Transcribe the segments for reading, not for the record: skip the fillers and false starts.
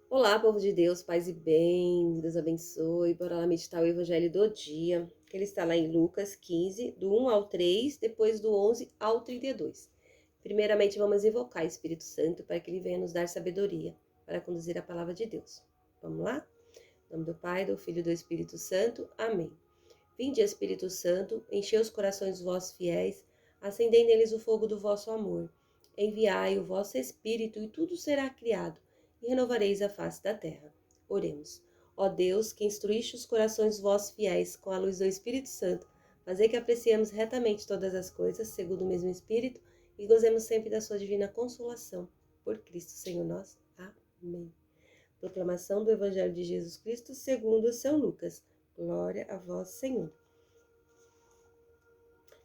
Olá, povo de Deus, paz e bem, Deus abençoe. Bora lá meditar o evangelho do dia, que ele está lá em Lucas 15, do 1 ao 3, depois do 11 ao 32. Primeiramente, vamos invocar o Espírito Santo para que ele venha nos dar sabedoria para conduzir a palavra de Deus. Vamos lá? Em nome do Pai, do Filho e do Espírito Santo. Amém. Vinde, Espírito Santo, enchei os corações dos vossos fiéis, acendei neles o fogo do vosso amor. Enviai o vosso Espírito e tudo será criado, e renovareis a face da terra. Oremos. Ó Deus, que instruíste os corações dos vossos fiéis com a luz do Espírito Santo, fazei que apreciemos retamente todas as coisas, segundo o mesmo Espírito, e gozemos sempre da sua divina consolação. Por Cristo, Senhor nosso. Amém. Proclamação do Evangelho de Jesus Cristo segundo São Lucas. Glória a vós, Senhor.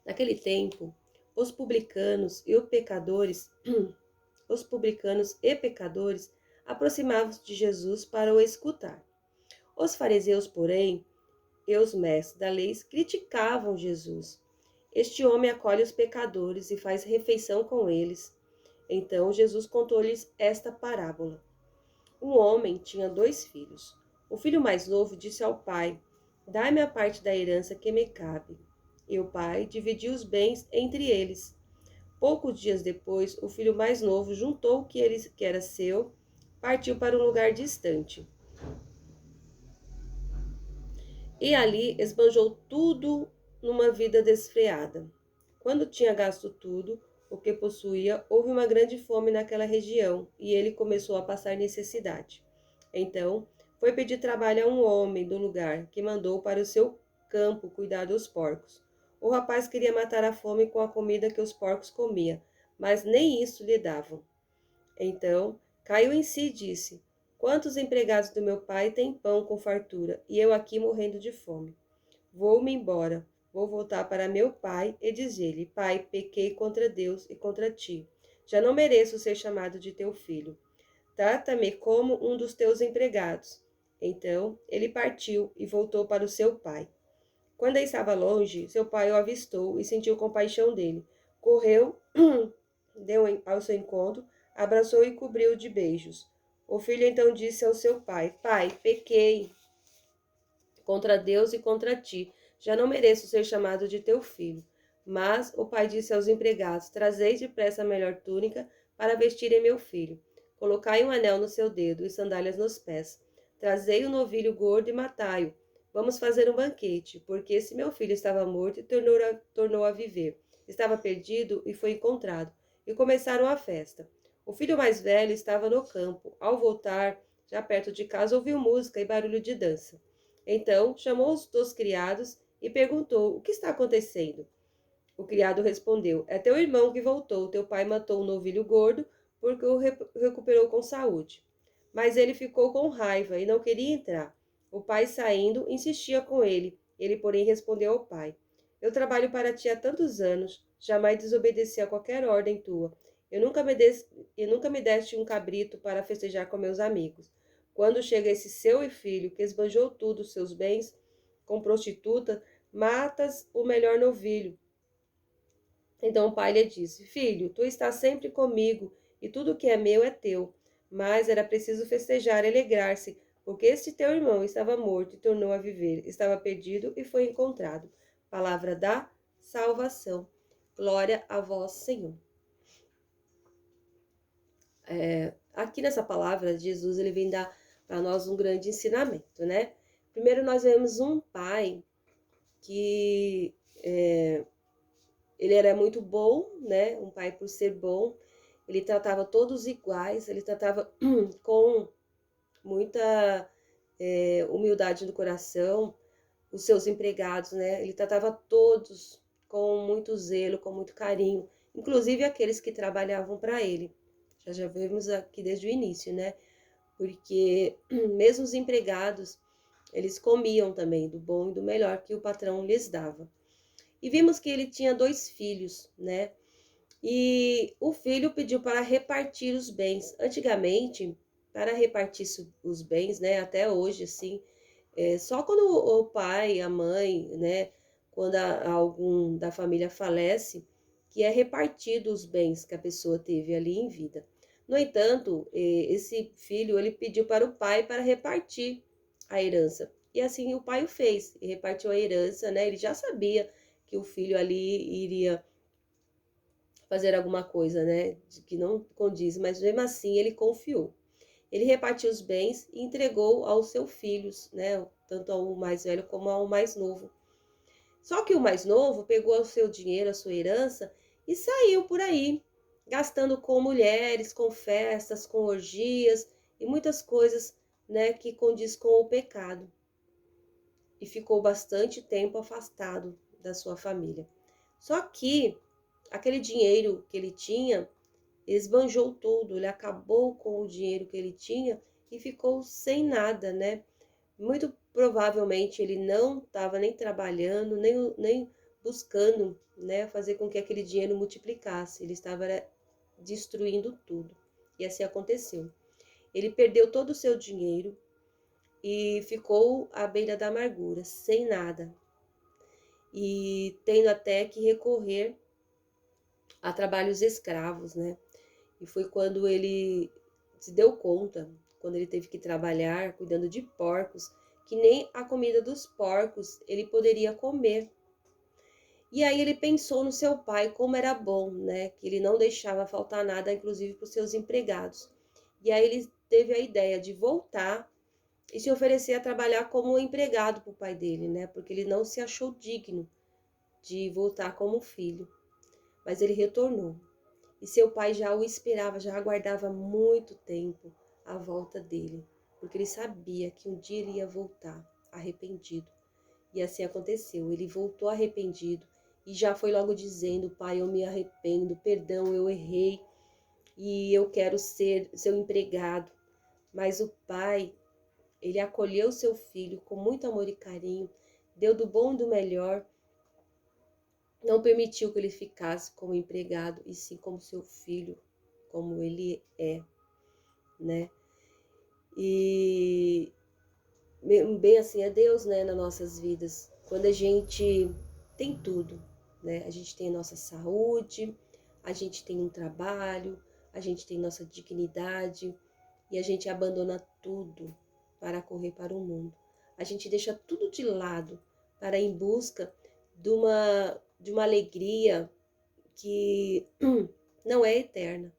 Naquele tempo, os publicanos e pecadores aproximavam-se de Jesus para o escutar. Os fariseus, porém, e os mestres da lei criticavam Jesus. Este homem acolhe os pecadores e faz refeição com eles. Então Jesus contou-lhes esta parábola. Um homem tinha 2 filhos. O filho mais novo disse ao pai: Dai-me a parte da herança que me cabe. E o pai dividiu os bens entre eles. Poucos dias depois, o filho mais novo juntou o que era seu, partiu para um lugar distante. E ali esbanjou tudo numa vida desfreada. Quando tinha gasto tudo o que possuía, houve uma grande fome naquela região e ele começou a passar necessidade. Então, foi pedir trabalho a um homem do lugar, que mandou para o seu campo cuidar dos porcos. O rapaz queria matar a fome com a comida que os porcos comiam, mas nem isso lhe davam. Então, caiu em si e disse: Quantos empregados do meu pai têm pão com fartura, e eu aqui morrendo de fome? Vou-me embora, vou voltar para meu pai e dizer-lhe: Pai, pequei contra Deus e contra ti. Já não mereço ser chamado de teu filho. Trata-me como um dos teus empregados. Então ele partiu e voltou para o seu pai. Quando ele estava longe, seu pai o avistou e sentiu compaixão dele. Correu, deu ao seu encontro, abraçou e cobriu de beijos. O filho então disse ao seu pai: Pai, pequei contra Deus e contra ti. Já não mereço ser chamado de teu filho. Mas o pai disse aos empregados: Trazei depressa a melhor túnica para vestirem meu filho. Colocai um anel no seu dedo e sandálias nos pés. Trazei o novilho gordo e matai-o. Vamos fazer um banquete, porque esse meu filho estava morto e tornou a viver. Estava perdido e foi encontrado. E começaram a festa. O filho mais velho estava no campo. Ao voltar, já perto de casa, ouviu música e barulho de dança. Então chamou os 2 criados e perguntou: O que está acontecendo? O criado respondeu: É teu irmão que voltou. Teu pai matou um novilho gordo porque o recuperou com saúde. Mas ele ficou com raiva e não queria entrar. O pai, saindo, insistia com ele. Ele, porém, respondeu ao pai: Eu trabalho para ti há tantos anos, jamais desobedeci a qualquer ordem tua. Eu nunca me deste um cabrito para festejar com meus amigos. Quando chega esse seu filho, que esbanjou tudo os seus bens com prostituta, matas o melhor novilho. Então o pai lhe disse: Filho, tu estás sempre comigo e tudo que é meu é teu. Mas era preciso festejar e alegrar-se, porque este teu irmão estava morto e tornou a viver, estava perdido e foi encontrado. Palavra da salvação. Glória a vós, Senhor. Aqui nessa palavra, Jesus ele vem dar para nós um grande ensinamento, né? Primeiro nós vemos um pai que ele era muito bom, né? Um pai por ser bom, ele tratava todos iguais, ele tratava com muita humildade no coração, os seus empregados, né? Ele tratava todos com muito zelo, com muito carinho, inclusive aqueles que trabalhavam para ele. Já vimos aqui desde o início, né? Porque mesmo os empregados, eles comiam também do bom e do melhor que o patrão lhes dava. E vimos que ele tinha 2 filhos, né? E o filho pediu para repartir os bens. Antigamente, para repartir os bens, né? Até hoje, assim, só quando o pai, a mãe, né? Quando algum da família falece, que é repartido os bens que a pessoa teve ali em vida. No entanto, esse filho, ele pediu para o pai para repartir a herança. E assim o pai o fez, e repartiu a herança, né? Ele já sabia que o filho ali iria fazer alguma coisa, né, que não condiz, mas mesmo assim ele confiou. Ele repartiu os bens e entregou aos seus filhos, né, tanto ao mais velho como ao mais novo. Só que o mais novo pegou o seu dinheiro, a sua herança e saiu por aí, gastando com mulheres, com festas, com orgias e muitas coisas, né, que condiz com o pecado. E ficou bastante tempo afastado da sua família. Só que aquele dinheiro que ele tinha, esbanjou tudo, ele acabou com o dinheiro que ele tinha e ficou sem nada, né? Muito provavelmente ele não estava nem trabalhando, nem buscando, né, fazer com que aquele dinheiro multiplicasse. Ele estava destruindo tudo. E assim aconteceu. Ele perdeu todo o seu dinheiro e ficou à beira da amargura, sem nada. E tendo até que recorrer a trabalhos escravos, né? E foi quando ele se deu conta, quando ele teve que trabalhar cuidando de porcos, que nem a comida dos porcos ele poderia comer. E aí ele pensou no seu pai, como era bom, né? Que ele não deixava faltar nada, inclusive para os seus empregados. E aí ele teve a ideia de voltar e se oferecer a trabalhar como empregado para o pai dele, né? Porque ele não se achou digno de voltar como filho. Mas ele retornou. E seu pai já o esperava, já aguardava muito tempo a volta dele, porque ele sabia que um dia ele ia voltar arrependido. E assim aconteceu, ele voltou arrependido e já foi logo dizendo: Pai, eu me arrependo, perdão, eu errei e eu quero ser seu empregado. Mas o pai, ele acolheu seu filho com muito amor e carinho, deu do bom e do melhor, não permitiu que ele ficasse como empregado, e sim como seu filho, como ele é, né? E bem assim é Deus, né, nas nossas vidas. Quando a gente tem tudo, né? A gente tem a nossa saúde, a gente tem um trabalho, a gente tem nossa dignidade e a gente abandona tudo para correr para o mundo. A gente deixa tudo de lado para ir em busca de uma alegria que não é eterna,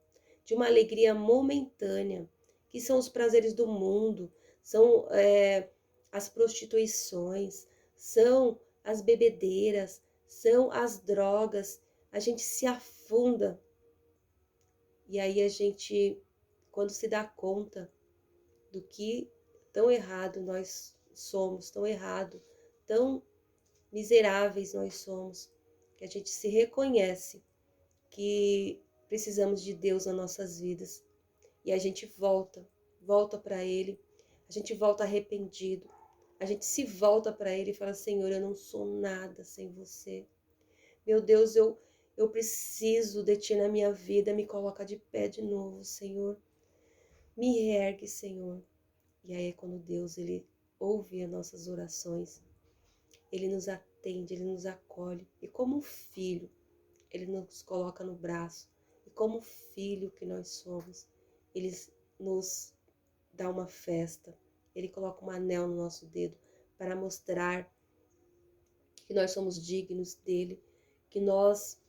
de uma alegria momentânea, que são os prazeres do mundo, são as prostituições, são as bebedeiras, são as drogas. A gente se afunda e aí a gente, quando se dá conta do que tão errado nós somos, tão errado, tão miseráveis nós somos, que a gente se reconhece que precisamos de Deus nas nossas vidas. E a gente volta para Ele, a gente volta arrependido, a gente se volta para Ele e fala: Senhor, eu não sou nada sem você. Meu Deus, eu preciso de Ti na minha vida, me coloca de pé de novo, Senhor. Me reergue, Senhor. E aí é quando Deus, Ele ouve as nossas orações, Ele nos atende, Ele nos acolhe. E como um filho, Ele nos coloca no braço. E como filho que nós somos, Ele nos dá uma festa. Ele coloca um anel no nosso dedo para mostrar que nós somos dignos dele, que nós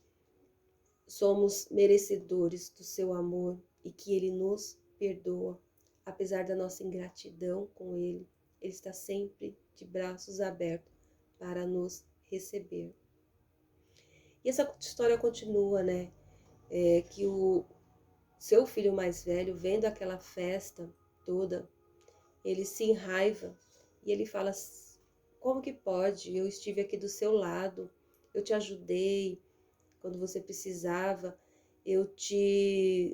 somos merecedores do seu amor e que ele nos perdoa. Apesar da nossa ingratidão com ele, ele está sempre de braços abertos para nos receber. E essa história continua, né? Que o seu filho mais velho, vendo aquela festa toda, ele se enraiva e ele fala: como que pode? Eu estive aqui do seu lado, eu te ajudei quando você precisava,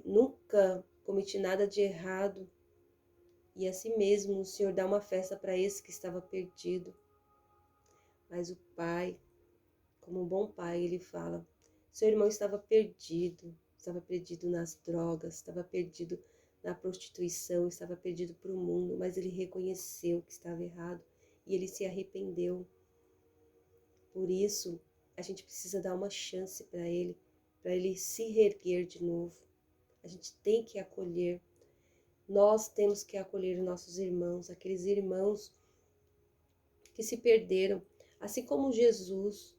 nunca cometi nada de errado. E assim mesmo o Senhor dá uma festa para esse que estava perdido. Mas o pai, como um bom pai, ele fala: seu irmão estava perdido nas drogas, estava perdido na prostituição, estava perdido para o mundo, mas ele reconheceu que estava errado e ele se arrependeu. Por isso, a gente precisa dar uma chance para ele se reerguer de novo. A gente tem que acolher. Nós temos que acolher nossos irmãos, aqueles irmãos que se perderam, assim como Jesus,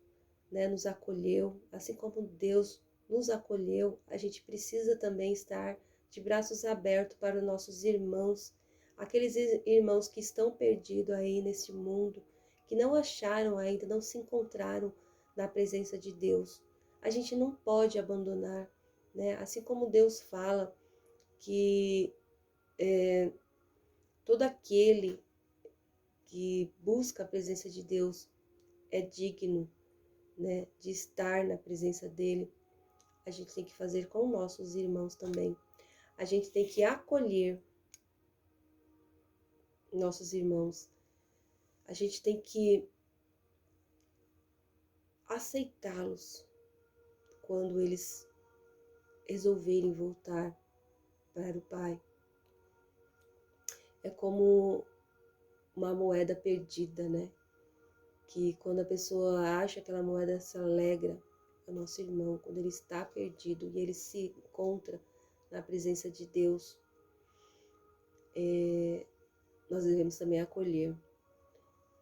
né, nos acolheu, assim como Deus nos acolheu, a gente precisa também estar de braços abertos para os nossos irmãos, aqueles irmãos que estão perdidos aí nesse mundo, que não acharam ainda, não se encontraram na presença de Deus. A gente não pode abandonar, né? Assim como Deus fala que todo aquele que busca a presença de Deus é digno, né, de estar na presença dele. A gente tem que fazer com nossos irmãos também. A gente tem que acolher nossos irmãos. A gente tem que aceitá-los quando eles resolverem voltar para o Pai. É como uma moeda perdida, né? Que quando a pessoa acha aquela moeda, se alegra. É o nosso irmão, quando ele está perdido e ele se encontra na presença de Deus, nós devemos também acolher.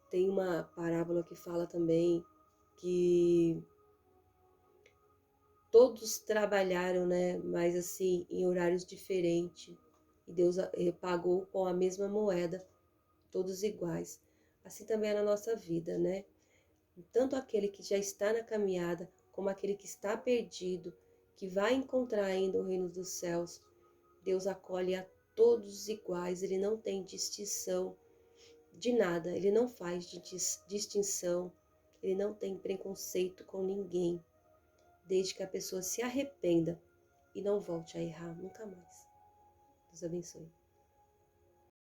Tem uma parábola que fala também que todos trabalharam, né, mas assim, em horários diferentes. E Deus pagou com a mesma moeda, todos iguais. Assim também é na nossa vida, né? Tanto aquele que já está na caminhada, como aquele que está perdido, que vai encontrar ainda o reino dos céus. Deus acolhe a todos iguais, ele não tem distinção de nada, ele não faz distinção, ele não tem preconceito com ninguém, desde que a pessoa se arrependa e não volte a errar nunca mais. Deus abençoe.